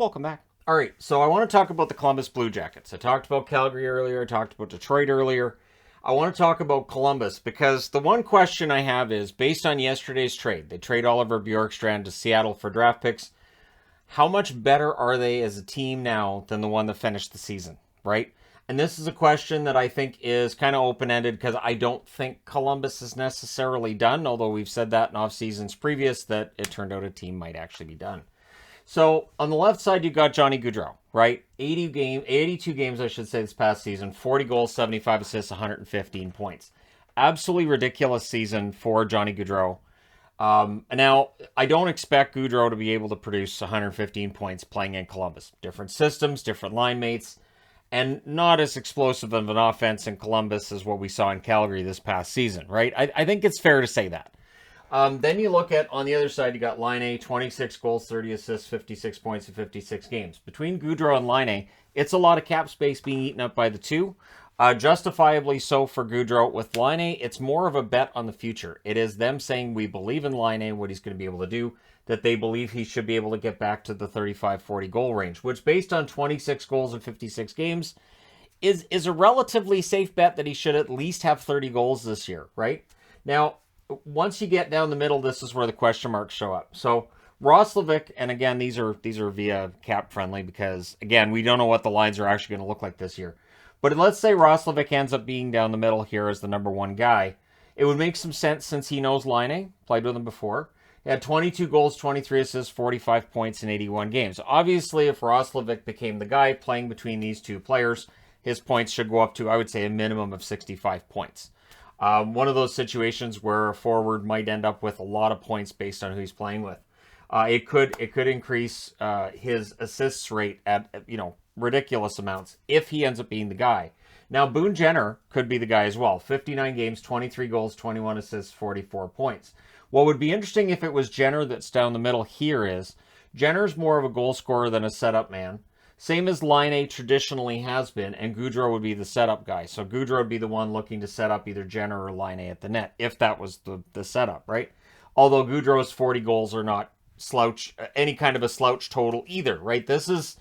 Welcome back. All right, so I want to talk about the Columbus Blue Jackets. I talked about Calgary earlier. I talked about Detroit earlier. I want to talk about Columbus because the one question I have is, based on yesterday's trade, they trade Oliver Bjorkstrand to Seattle for draft picks. How much better are they as a team now than the one that finished the season, right? And this is a question that I think is kind of open-ended because I don't think Columbus is necessarily done, although we've said that in off seasons previous that it turned out a team might actually be done. So on the left side, you've got Johnny Gaudreau, right? 82 games, I should say, this past season, 40 goals, 75 assists, 115 points. Absolutely ridiculous season for Johnny Gaudreau. Now, I don't expect Gaudreau to be able to produce 115 points playing in Columbus. Different systems, different line mates, and not as explosive of an offense in Columbus as what we saw in Calgary this past season, right? I think it's fair to say that. Then you look at, on the other side, you got Laine, 26 goals, 30 assists, 56 points in 56 games. Between Gaudreau and Laine, it's a lot of cap space being eaten up by the two. Justifiably so for Gaudreau. With Laine, it's more of a bet on the future. It is them saying, we believe in Laine, what he's going to be able to do, that they believe he should be able to get back to the 35-40 goal range, which based on 26 goals in 56 games is a relatively safe bet that he should at least have 30 goals this year, right? Now, once you get down the middle, this is where the question marks show up. So Roslovic, and again, these are via cap friendly because, again, we don't know what the lines are actually going to look like this year. But let's say Roslovic ends up being down the middle here as the number one guy. It would make some sense since he knows Laine, played with him before. He had 22 goals, 23 assists, 45 points in 81 games. Obviously, if Roslovic became the guy playing between these two players, his points should go up to, I would say, a minimum of 65 points. One of those situations where a forward might end up with a lot of points based on who he's playing with. It could increase his assists rate at ridiculous amounts if he ends up being the guy. Now Boone Jenner could be the guy as well. 59 games, 23 goals, 21 assists, 44 points. What would be interesting if it was Jenner that's down the middle here is Jenner's more of a goal scorer than a setup man. Same as Laine traditionally has been, and Gaudreau would be the setup guy. So Gaudreau would be the one looking to set up either Jenner or Laine at the net, if that was the setup, right? Although Gaudreau's 40 goals are not any kind of a slouch total either, right? This is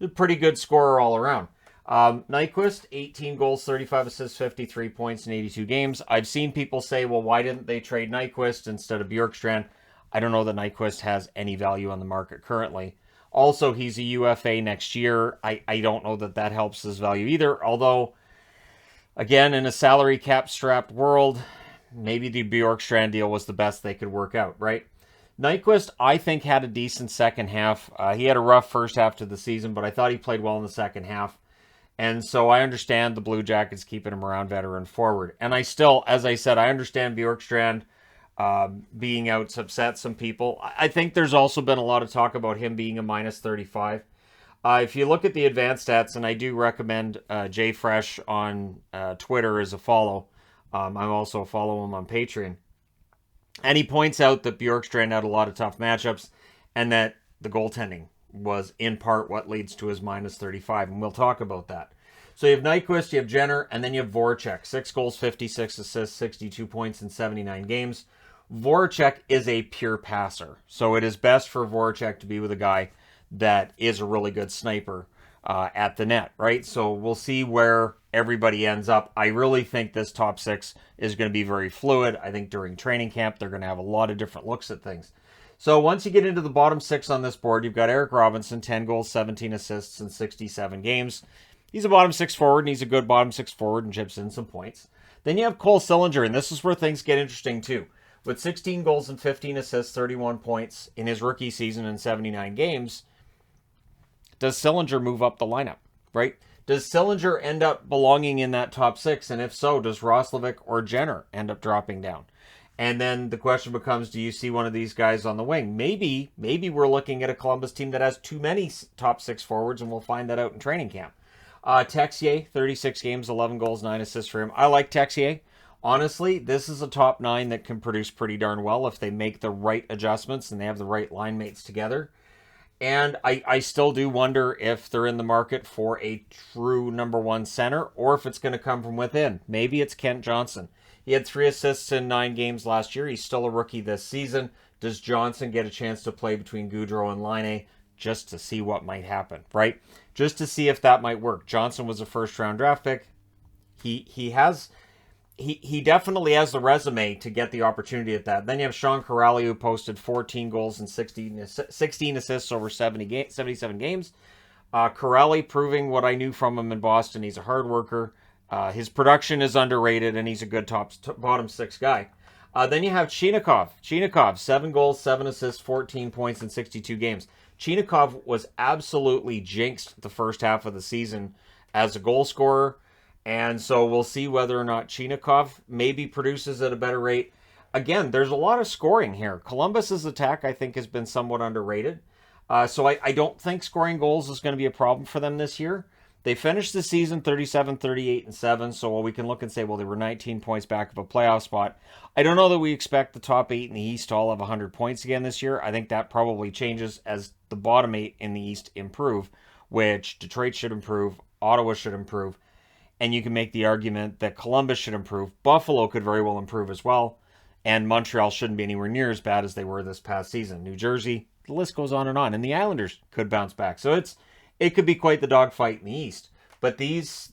a pretty good scorer all around. Nyquist, 18 goals, 35 assists, 53 points in 82 games. I've seen people say, well, why didn't they trade Nyquist instead of Bjorkstrand? I don't know that Nyquist has any value on the market currently. Also, he's a UFA next year. I don't know that helps his value either. Although, again, in a salary cap strapped world, maybe the Bjorkstrand deal was the best they could work out, right? Nyquist, I think, had a decent second half. He had a rough first half to the season, but I thought he played well in the second half. And so I understand the Blue Jackets keeping him around veteran forward. And I still, as I said, I understand Bjorkstrand being out's upset some people. I think there's also been a lot of talk about him being a minus 35. If you look at the advanced stats, and I do recommend Jay Fresh on Twitter as a follow. I'm also a follow him on Patreon. And he points out that Bjorkstrand had a lot of tough matchups and that the goaltending was in part what leads to his minus 35. And we'll talk about that. So you have Nyquist, you have Jenner, and then you have Voracek. 6 goals, 56 assists, 62 points in 79 games. Voracek is a pure passer. So it is best for Voracek to be with a guy that is a really good sniper at the net, right? So we'll see where everybody ends up. I really think this top six is going to be very fluid. I think during training camp, they're going to have a lot of different looks at things. So once you get into the bottom six on this board, you've got Eric Robinson, 10 goals, 17 assists in 67 games. He's a bottom six forward, and he's a good bottom six forward and chips in some points. Then you have Cole Sillinger, and this is where things get interesting too. With 16 goals and 15 assists, 31 points in his rookie season in 79 games, does Sillinger move up the lineup, right? Does Sillinger end up belonging in that top six? And if so, does Roslovic or Jenner end up dropping down? And then the question becomes, do you see one of these guys on the wing? Maybe we're looking at a Columbus team that has too many top six forwards, and we'll find that out in training camp. Texier, 36 games, 11 goals, 9 assists for him. I like Texier. Honestly, this is a top nine that can produce pretty darn well if they make the right adjustments and they have the right line mates together. And I still do wonder if they're in the market for a true number one center or if it's going to come from within. Maybe it's Kent Johnson. He had 3 assists in 9 games last year. He's still a rookie this season. Does Johnson get a chance to play between Gaudreau and Laine? just to see what might happen, right? Just to see if that might work. Johnson was a first-round draft pick. He definitely has the resume to get the opportunity at that. Then you have Sean Corrali, who posted 14 goals and 16 assists over 77 games. Corrali proving what I knew from him in Boston. He's a hard worker. His production is underrated, and he's a good bottom six guy. Then you have Chinakhov. Chinakhov, 7 goals, 7 assists, 14 points in 62 games. Chinakhov was absolutely jinxed the first half of the season as a goal scorer. And so we'll see whether or not Chinakhov maybe produces at a better rate. Again, there's a lot of scoring here. Columbus's attack, I think, has been somewhat underrated. So I don't think scoring goals is going to be a problem for them this year. They finished the season 37, 38, and 7. So we can look and say, well, they were 19 points back of a playoff spot. I don't know that we expect the top 8 in the East to all have 100 points again this year. I think that probably changes as the bottom 8 in the East improve, which Detroit should improve, Ottawa should improve, and you can make the argument that Columbus should improve. Buffalo could very well improve as well, and Montreal shouldn't be anywhere near as bad as they were this past season. New Jersey, the list goes on, and the Islanders could bounce back. So it could be quite the dogfight in the East. But these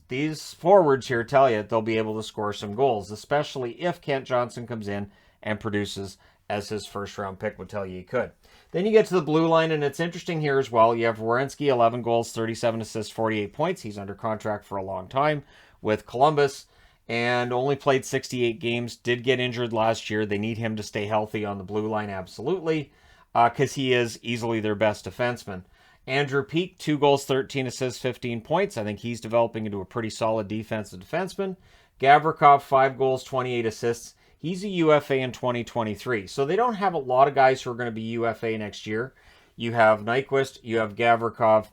forwards here tell you they'll be able to score some goals, especially if Kent Johnson comes in and produces as his first-round pick would tell you he could. Then you get to the blue line, and it's interesting here as well. You have Werenski, 11 goals, 37 assists, 48 points. He's under contract for a long time with Columbus and only played 68 games. Did get injured last year. They need him to stay healthy on the blue line, absolutely, because he is easily their best defenseman. Andrew Peeke, 2 goals, 13 assists, 15 points. I think he's developing into a pretty solid defensive defenseman. Gavrikov, 5 goals, 28 assists. He's a UFA in 2023. So they don't have a lot of guys who are going to be UFA next year. You have Nyquist, you have Gavrikov,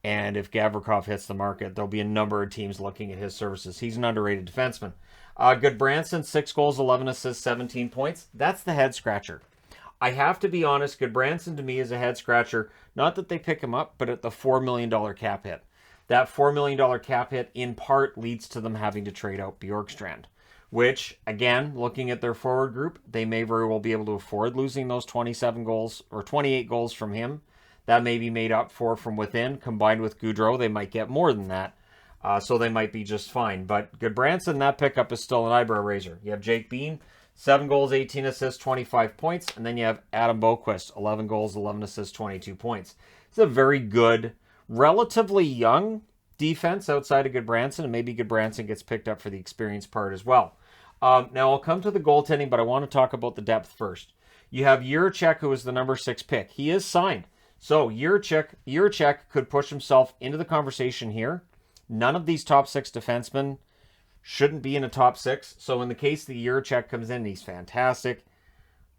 and if Gavrikov hits the market, there'll be a number of teams looking at his services. He's an underrated defenseman. Goodbranson, 6 goals, 11 assists, 17 points. That's the head scratcher. I have to be honest, Goodbranson to me is a head scratcher. Not that they pick him up, but at the $4 million cap hit. That $4 million cap hit in part leads to them having to trade out Bjorkstrand, which, again, looking at their forward group, they may very well be able to afford losing those 27 goals or 28 goals from him. That may be made up for from within. Combined with Gaudreau, they might get more than that. So they might be just fine. But Goodbranson, that pickup is still an eyebrow raiser. You have Jake Bean, 7 goals, 18 assists, 25 points. And then you have Adam Boqvist, 11 goals, 11 assists, 22 points. It's a very good, relatively young defense outside of Goodbranson. And maybe Goodbranson gets picked up for the experience part as well. Now, I'll come to the goaltending, but I want to talk about the depth first. You have Jiricek, who is the number 6 pick. He is signed. So Jiricek could push himself into the conversation here. None of these top 6 defensemen shouldn't be in a top 6. So in the case that Jiricek comes in, he's fantastic.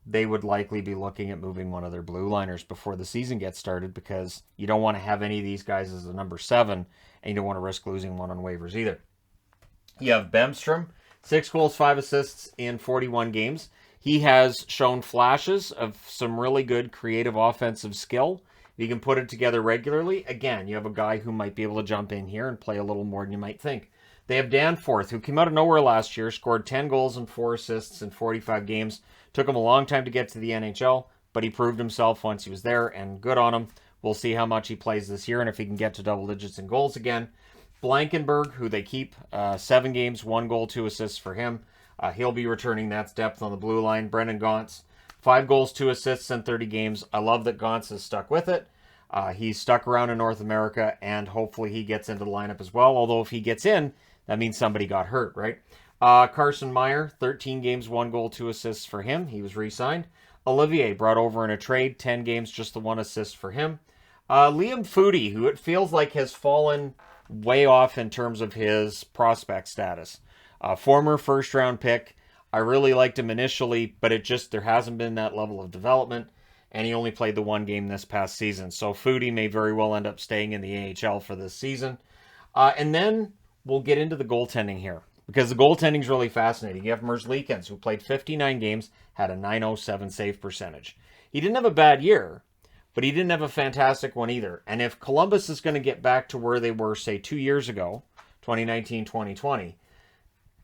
They would likely be looking at moving one of their blue liners before the season gets started because you don't want to have any of these guys as a number 7, and you don't want to risk losing one on waivers either. You have Bemstrom, 6 goals, 5 assists in 41 games. He has shown flashes of some really good creative offensive skill. If you can put it together regularly, again, you have a guy who might be able to jump in here and play a little more than you might think. They have Danforth, who came out of nowhere last year, scored 10 goals and 4 assists in 45 games. Took him a long time to get to the NHL, but he proved himself once he was there, and good on him. We'll see how much he plays this year and if he can get to double digits in goals again. Blankenberg, who they keep, 7 games, 1 goal, 2 assists for him. He'll be returning. That's depth on the blue line. Brendan Gaunce, 5 goals, 2 assists in 30 games. I love that Gaunce is stuck with it. He's stuck around in North America, and hopefully he gets into the lineup as well. Although if he gets in, that means somebody got hurt, right? Carson Meyer, 13 games, 1 goal, 2 assists for him. He was re-signed. Olivier brought over in a trade, 10 games, just the 1 assist for him. Liam Foudy, who it feels like has fallen way off in terms of his prospect status. Former first-round pick. I really liked him initially, but there hasn't been that level of development, and he only played the 1 game this past season. So Foudy may very well end up staying in the AHL for this season. And then we'll get into the goaltending here, because the goaltending is really fascinating. You have Merzlikins, who played 59 games, had a .907 save percentage. He didn't have a bad year, but he didn't have a fantastic one either. And if Columbus is going to get back to where they were, say, 2 years ago, 2019, 2020,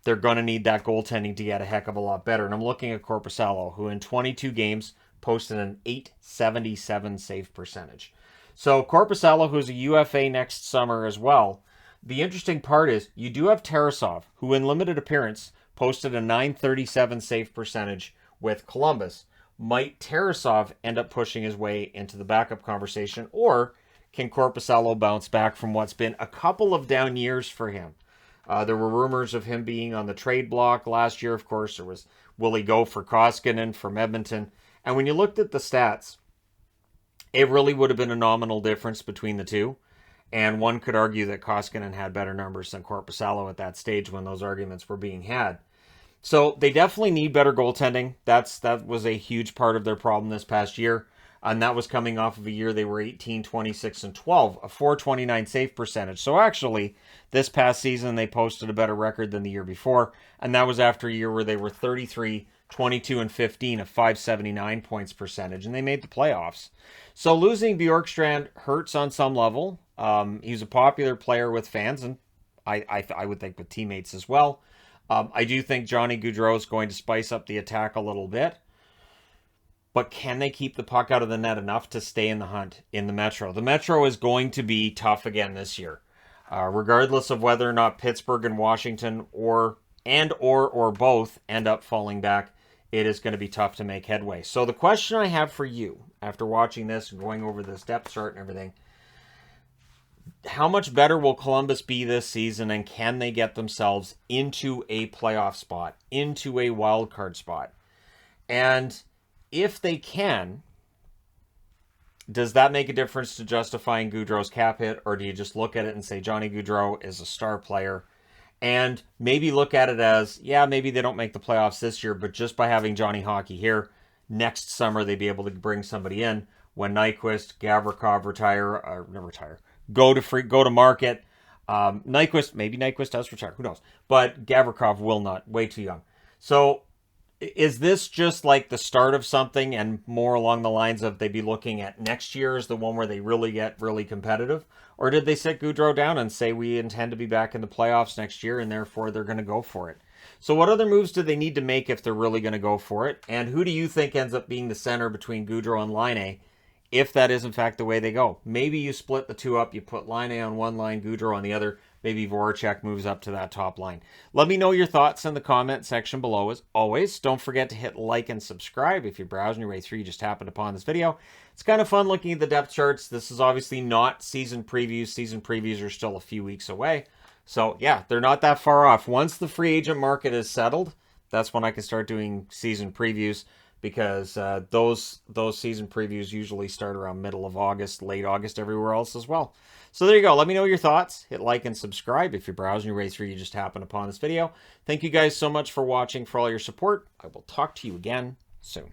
they're going to need that goaltending to get a heck of a lot better. And I'm looking at Korpisalo, who in 22 games posted an .877 save percentage. So Korpisalo, who's a UFA next summer as well. The interesting part is you do have Tarasov, who in limited appearance posted a .937 save percentage with Columbus. Might Tarasov end up pushing his way into the backup conversation, or can Korpisalo bounce back from what's been a couple of down years for him? There were rumors of him being on the trade block last year, of course. There was, will he go for Koskinen from Edmonton? And when you looked at the stats, it really would have been a nominal difference between the two. And one could argue that Koskinen had better numbers than Korpisalo at that stage when those arguments were being had. So they definitely need better goaltending. That was a huge part of their problem this past year. And that was coming off of a year they were 18, 26, and 12, a .429 save percentage. So actually, this past season, they posted a better record than the year before. And that was after a year where they were 33, 22, and 15, a .579 points percentage. And they made the playoffs. So losing Bjorkstrand hurts on some level. He's a popular player with fans, and I would think with teammates as well. I do think Johnny Gaudreau is going to spice up the attack a little bit. But can they keep the puck out of the net enough to stay in the hunt in the Metro? The Metro is going to be tough again this year. Regardless of whether or not Pittsburgh and Washington or both end up falling back, it is going to be tough to make headway. So the question I have for you, after watching this and going over this depth chart and everything, how much better will Columbus be this season, and can they get themselves into a playoff spot, into a wild card spot? And if they can, does that make a difference to justifying Gaudreau's cap hit, or do you just look at it and say Johnny Gaudreau is a star player, and maybe look at it as, yeah, maybe they don't make the playoffs this year, but just by having Johnny Hockey here, next summer they'd be able to bring somebody in when Nyquist, Gavrikov go to market. Maybe Nyquist does retire, who knows? But Gavrikov will not, way too young. So is this just like the start of something, and more along the lines of they'd be looking at next year as the one where they really get really competitive? Or did they sit Gaudreau down and say we intend to be back in the playoffs next year and therefore they're going to go for it? So what other moves do they need to make if they're really going to go for it? And who do you think ends up being the center between Gaudreau and Laine if that is in fact the way they go? Maybe you split the two up, you put Laine on one line, Gaudreau on the other. Maybe Voracek moves up to that top line. Let me know your thoughts in the comment section below. As always, don't forget to hit like and subscribe if you're browsing your way through, you just happened upon this video. It's kind of fun looking at the depth charts. This is obviously not season previews. Season previews are still a few weeks away. So yeah, they're not that far off. Once the free agent market is settled, that's when I can start doing season previews, because those season previews usually start around middle of August, late August everywhere else as well. So there you go. Let me know your thoughts. Hit like and subscribe if you're browsing your way through, you just happened upon this video. Thank you guys so much for watching, for all your support. I will talk to you again soon.